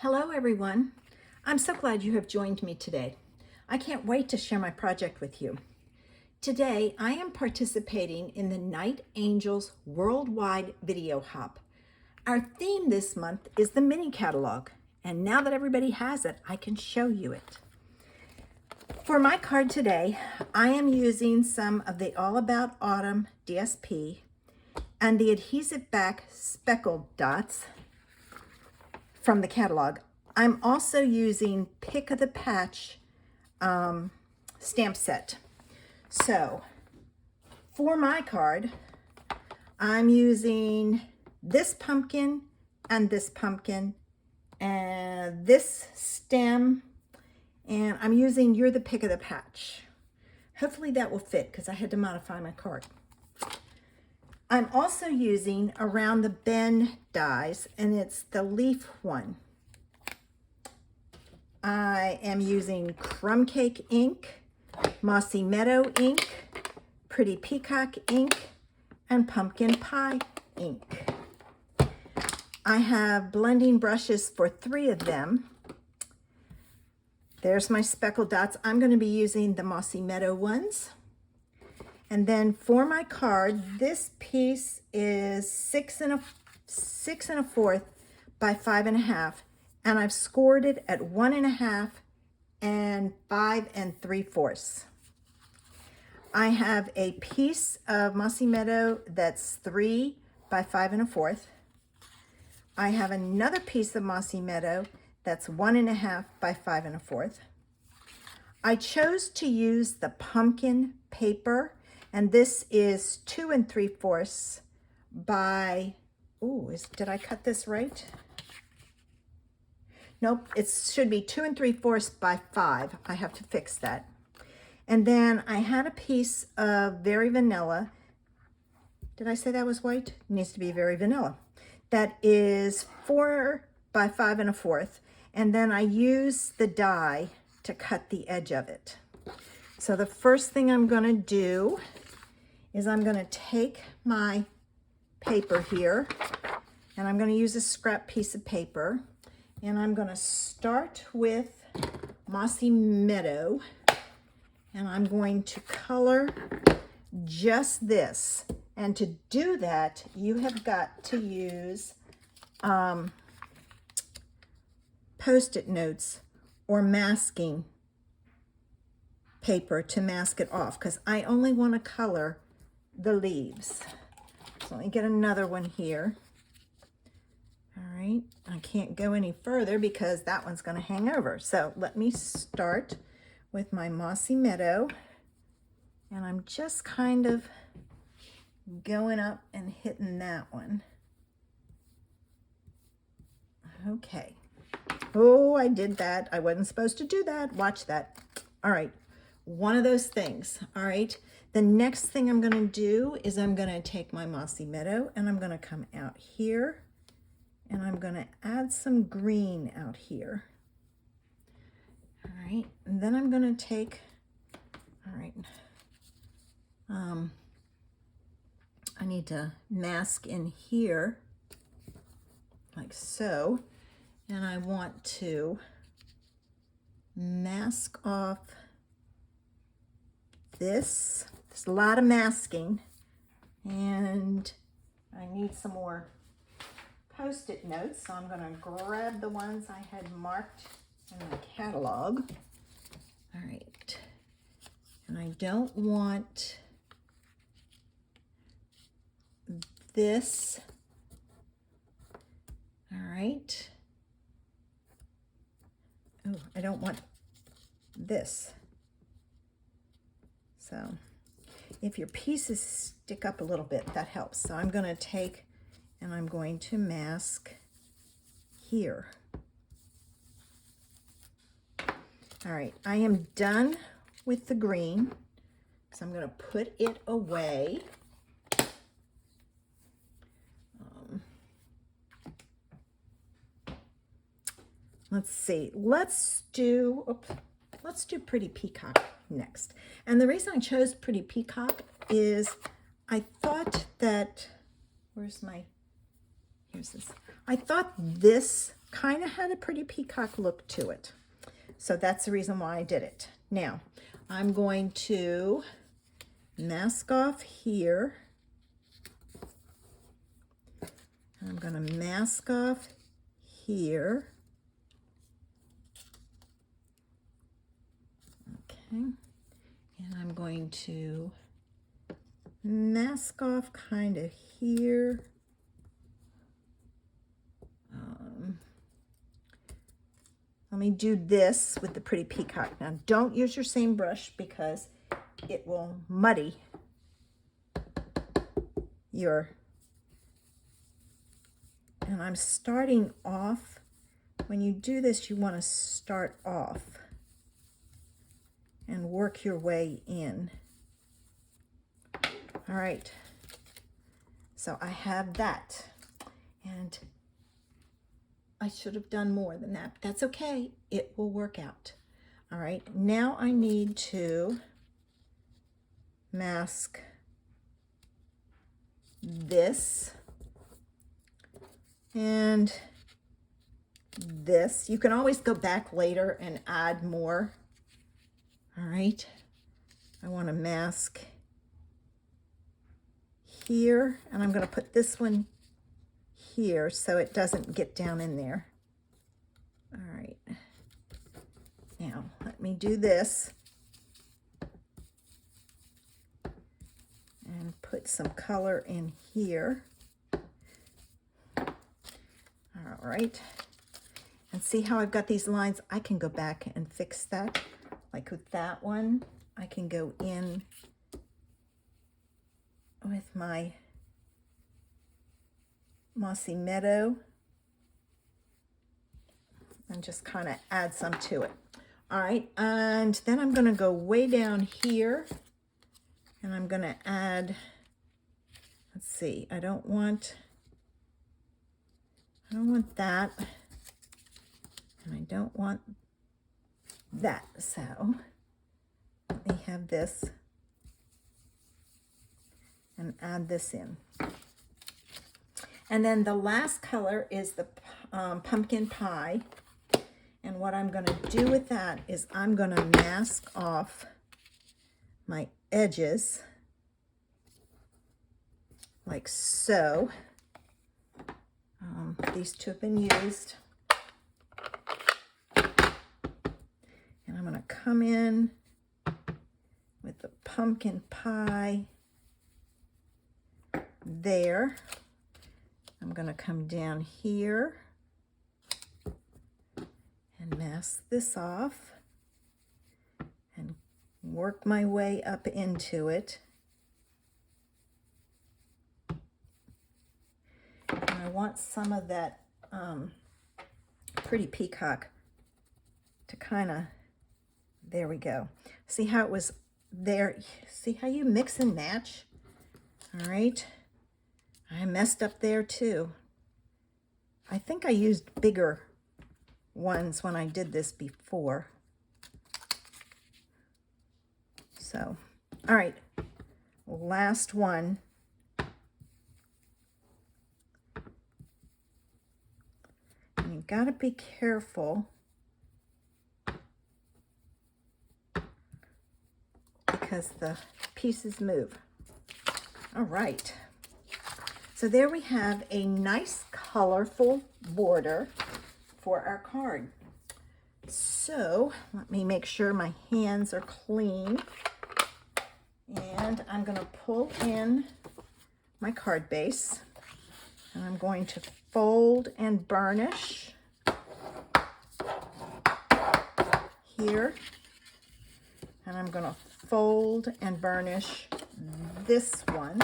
Hello everyone. I'm so glad you have joined me today. I can't wait to share my project with you. Today I am participating in the Night Angels Worldwide Video Hop. Our theme this month is the mini catalog, and now that everybody has it, I can show you it. For my card today, I am using some of the All About Autumn DSP and the adhesive back speckled dots from the catalog. I'm also using Pick of the Patch stamp set. So for my card, I'm using this pumpkin and this stem, and I'm using You're the Pick of the Patch. Hopefully that will fit because I had to modify my card. I'm also using Around the Bend dies, and it's the leaf one. I am using Crumb Cake ink, Mossy Meadow ink, Pretty Peacock ink, and Pumpkin Pie ink. I have blending brushes for 3 of them. There's my speckled dots. I'm going to be using the Mossy Meadow ones. And then for my card, this piece is 6 1/4 by 5 1/2, and I've scored it at 1 1/2 and 5 3/4. I have a piece of Mossy Meadow that's 3 by 5 1/4. I have another piece of Mossy Meadow that's 1 1/2 by 5 1/4. I chose to use the pumpkin paper, and this is 2 3/4 by, did I cut this right? Nope, it should be 2 3/4 by 5. I have to fix that. And then I had a piece of Very Vanilla. Did I say that was white? It needs to be Very Vanilla. That is 4 by 5 1/4. And then I use the die to cut the edge of it. So the first thing I'm going to do is I'm going to take my paper here, and I'm going to use a scrap piece of paper, and I'm going to start with Mossy Meadow, and I'm going to color just this. And to do that, you have got to use Post-it notes or masking paper to mask it off, because I only want to color the leaves. So let me get another one here. All right, I can't go any further because that one's going to hang over. So let me start with my Mossy Meadow, and I'm just kind of going up and hitting that one. Okay. Oh, I did that. I wasn't supposed to do that. Watch that. All right. One of those things. All right. The next thing I'm going to do is I'm going to take my Mossy Meadow, and I'm going to come out here, and I'm going to add some green out here. All right. And then I'm going to take, all right, I need to mask in here like so, and I want to mask off this. There's a lot of masking, and I need some more Post-it notes, so I'm going to grab the ones I had marked in the catalog. All right, and I don't want this. All right. Oh, I don't want this. So if your pieces stick up a little bit, that helps. So I'm going to take and I'm going to mask here. All right, I am done with the green, so I'm going to put it away. Let's see. Let's do Pretty Peacock next. And the reason I chose Pretty Peacock is I thought that, where's my Here's this. I thought this kind of had a pretty peacock look to it. So that's the reason why I did it. Now, I'm going to mask off here. I'm going to mask off here. Okay. And I'm going to mask off kind of here. Let me do this with the pretty peacock. Now, don't use your same brush because it will muddy your... And I'm starting off. When you do this, you want to start off and work your way in. All right. So I have that. And I should have done more than that. That's okay. It will work out. All right. Now I need to mask this and this. You can always go back later and add more. All right. I want to mask here, and I'm going to put this one here so it doesn't get down in there. All right. Now, let me do this and put some color in here. All right. And see how I've got these lines? I can go back and fix that. Like with that one, I can go in with my Mossy Meadow and just kind of add some to it. All right, and then I'm going to go way down here and I'm going to add, let's see, I don't want that, and I don't want that, so let me have this and add this in. And then the last color is the pumpkin pie. And what I'm going to do with that is I'm going to mask off my edges like so. These two have been used. And I'm going to come in with the pumpkin pie there. I'm going to come down here and mask this off and work my way up into it. And I want some of that pretty peacock to kind of, there we go. See how it was there? See how you mix and match? All right. I messed up there too. I think I used bigger ones when I did this before. So, all right, last one. And you gotta be careful because the pieces move. All right. So there we have a nice colorful border for our card. So let me make sure my hands are clean. And I'm going to pull in my card base. And I'm going to fold and burnish here. And I'm going to fold and burnish this one.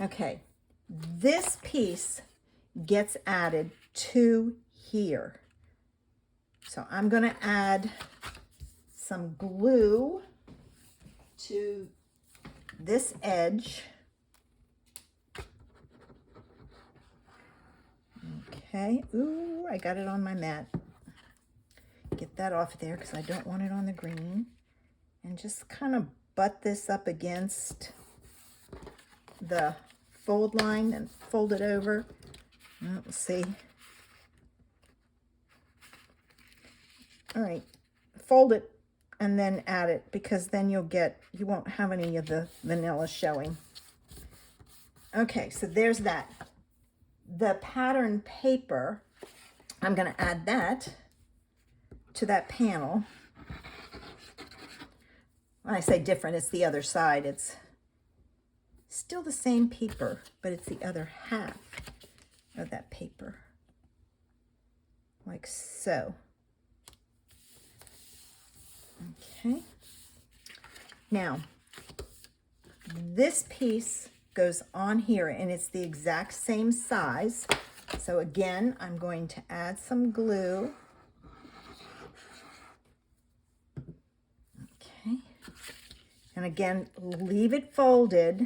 Okay, this piece gets added to here. So I'm going to add some glue to this edge. Okay, ooh, I got it on my mat. Get that off there because I don't want it on the green. And just kind of butt this up against the fold line and fold it over. Let's see. All right, fold it and then add it, because then you won't have any of the vanilla showing. Okay, so there's that. The pattern paper, I'm going to add that to that panel. When I say different, it's the other side. It's still the same paper, but it's the other half of that paper, like so. Okay. Now, this piece goes on here, and it's the exact same size. So again, I'm going to add some glue. Okay. And again, leave it folded.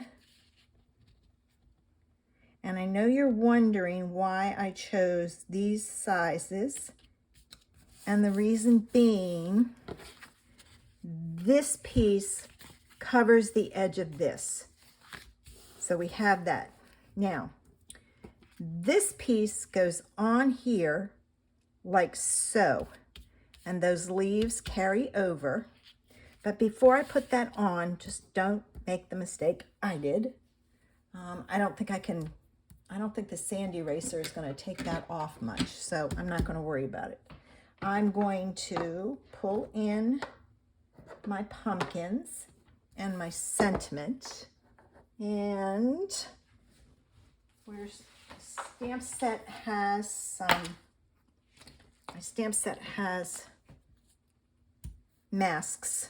And I know you're wondering why I chose these sizes. And the reason being, this piece covers the edge of this. So we have that. Now, this piece goes on here like so, and those leaves carry over. But before I put that on, just don't make the mistake I did. I don't think the sand eraser is going to take that off much, so I'm not going to worry about it. I'm going to pull in my pumpkins and my sentiment, and where's the stamp set has some, my stamp set has masks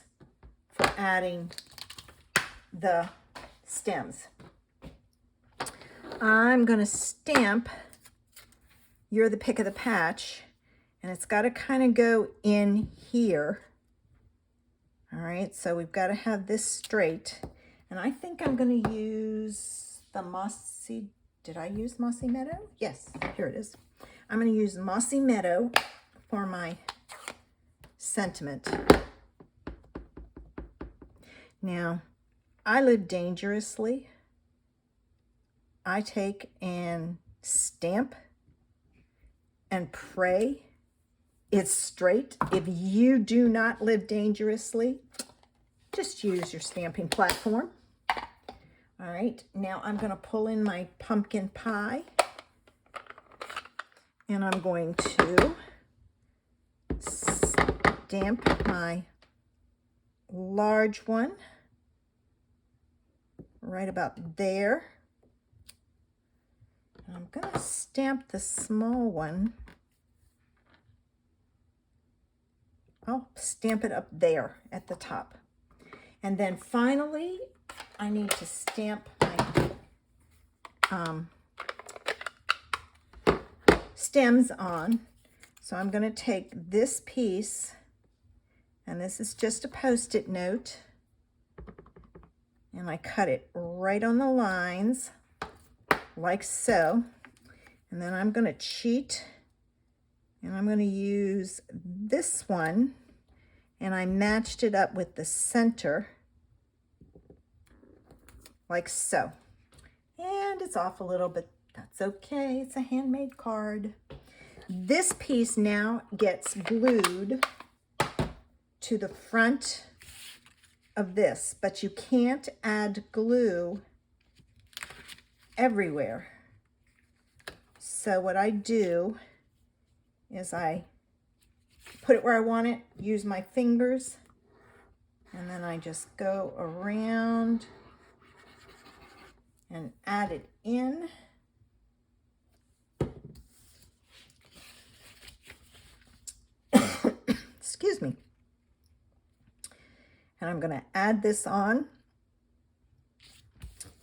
for adding the stems. I'm going to stamp You're the Pick of the Patch, and it's got to kind of go in here. All right, so we've got to have this straight. And I think I'm going to use the Mossy, did I use Mossy Meadow? Yes, here it is. I'm going to use Mossy Meadow for my sentiment. Now, I live dangerously. I take and stamp and pray it's straight. If you do not live dangerously, just use your stamping platform. All right, now I'm going to pull in my pumpkin pie, and I'm going to stamp my large one right about there. I'm going to stamp the small one. I'll stamp it up there at the top. And then finally, I need to stamp my stems on. So I'm going to take this piece, and this is just a Post-it note, and I cut it right on the lines, like so. And then I'm going to cheat, and I'm going to use this one, and I matched it up with the center, like so. And it's off a little, but that's okay. It's a handmade card. This piece now gets glued to the front of this, but you can't add glue everywhere. So what I do is I put it where I want it, use my fingers, and then I just go around and add it in. Excuse me. And I'm going to add this on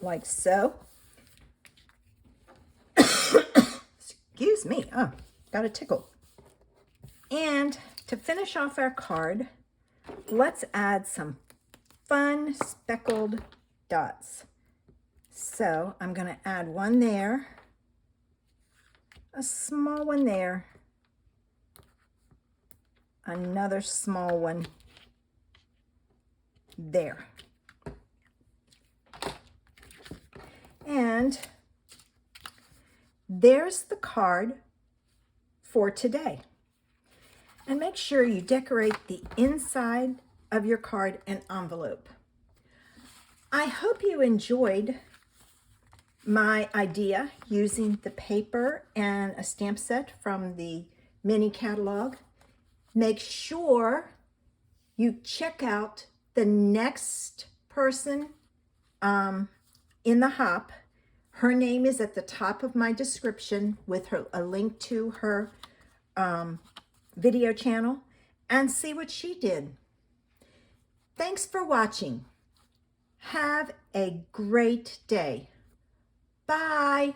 like so. Excuse me. Oh, got a tickle. And to finish off our card, let's add some fun speckled dots. So I'm going to add one there, a small one there, another small one there. And there's the card for today. And make sure you decorate the inside of your card and envelope. I hope you enjoyed my idea using the paper and a stamp set from the mini catalog. Make sure you check out the next person in the hop. Her name is at the top of my description with a link to her video channel, and see what she did. Thanks for watching. Have a great day. Bye.